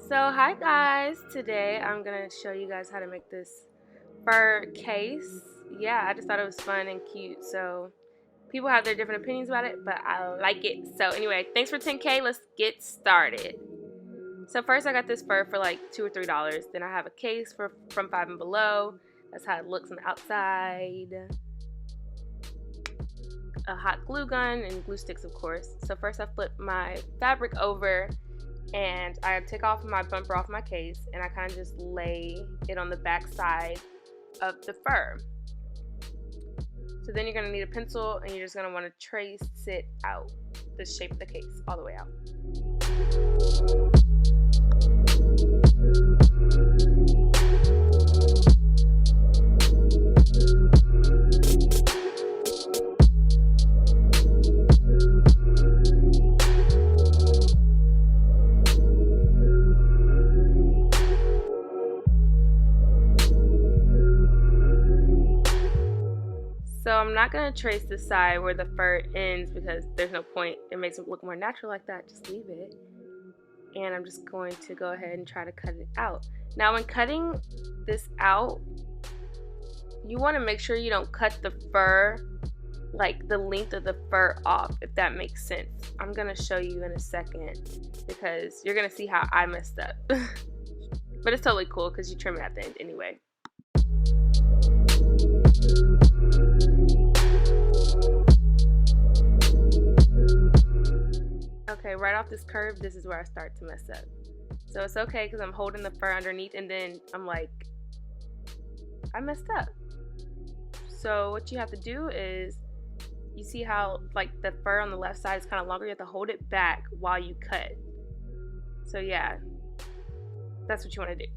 So hi guys, today I'm gonna show you guys how to make this fur case. Yeah, I just thought it was fun and cute, so people have their different opinions about it, but I like it. So anyway, thanks for 10K, let's get started. So first I got this fur for like $2 or $3. Then I have a case from Five and Below. That's how it looks on the outside. A hot glue gun and glue sticks, of course. So first I flip my fabric over and I take off my bumper off my case and I kind of just lay it on the back side of the fur. So then you're going to need a pencil and you're just going to want to trace it out, the shape of the case, all the way out. So I'm not going to trace the side where the fur ends because there's no point. It makes it look more natural like that. Just leave it. And I'm just going to go ahead and try to cut it out. Now when cutting this out, you want to make sure you don't cut the fur, like the length of the fur off, if that makes sense. I'm going to show you in a second because you're going to see how I messed up. But it's totally cool because you trim it at the end anyway. Okay, right off this curve, this is where I start to mess up. So it's okay because I'm holding the fur underneath and then I'm like, I messed up. So what you have to do is, you see how like the fur on the left side is kind of longer, you have to hold it back while you cut. So yeah, that's what you want to do.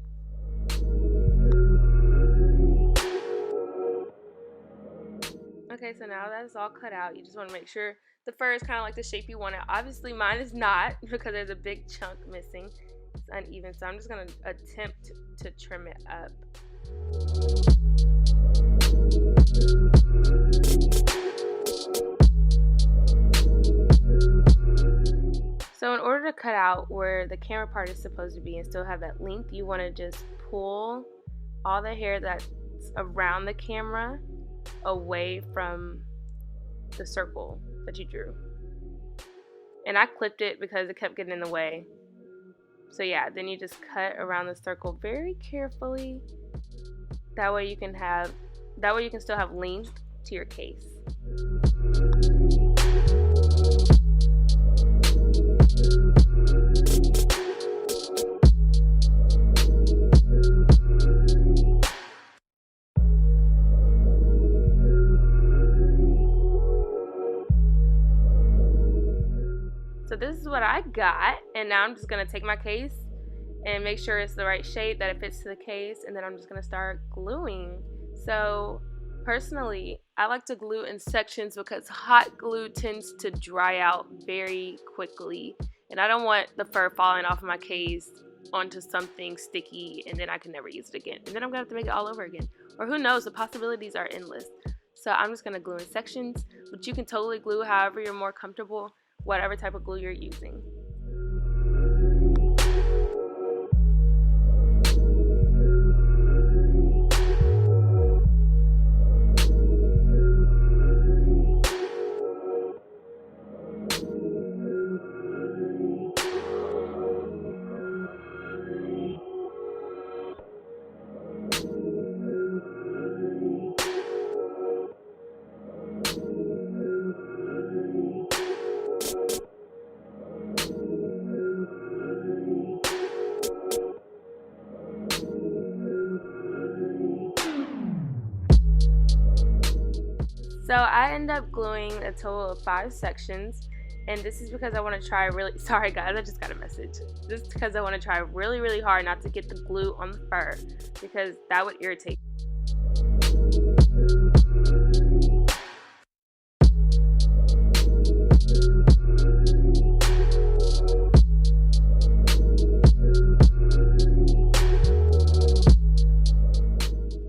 Okay, so now that it's all cut out, you just want to make sure the fur is kind of like the shape you want it. Obviously mine is not because there's a big chunk missing. It's uneven, so I'm just going to attempt to trim it up. So in order to cut out where the camera part is supposed to be and still have that length, you want to just pull all the hair that's around the camera away from the circle that you drew. And I clipped it because it kept getting in the way. So yeah, then you just cut around the circle very carefully. That way you can still have length to your case. So this is what I got, and now I'm just going to take my case and make sure it's the right shape, that it fits to the case, and then I'm just going to start gluing. So personally, I like to glue in sections because hot glue tends to dry out very quickly, and I don't want the fur falling off of my case onto something sticky and then I can never use it again, and then I'm going to have to make it all over again. Or who knows, the possibilities are endless. So I'm just going to glue in sections, but you can totally glue however you're more comfortable, whatever type of glue you're using. So I end up gluing a total of 5 sections, and this is because I want to try sorry guys, I just got a message. This is because I want to try really hard not to get the glue on the fur, because that would irritate.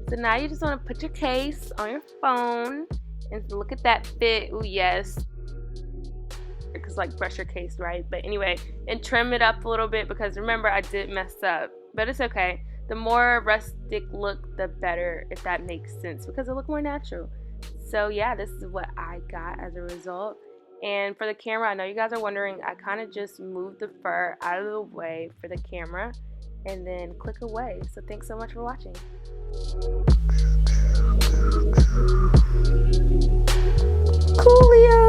So now you just want to put your case on your phone and look at that fit. Ooh, yes. Because just like brush your case, right? But anyway, and trim it up a little bit, because remember, I did mess up, but it's okay. The more rustic look, the better, if that makes sense, because it look more natural. So yeah, this is what I got as a result. And for the camera, I know you guys are wondering, I kind of just moved the fur out of the way for the camera and then click away. So thanks so much for watching. Coolio!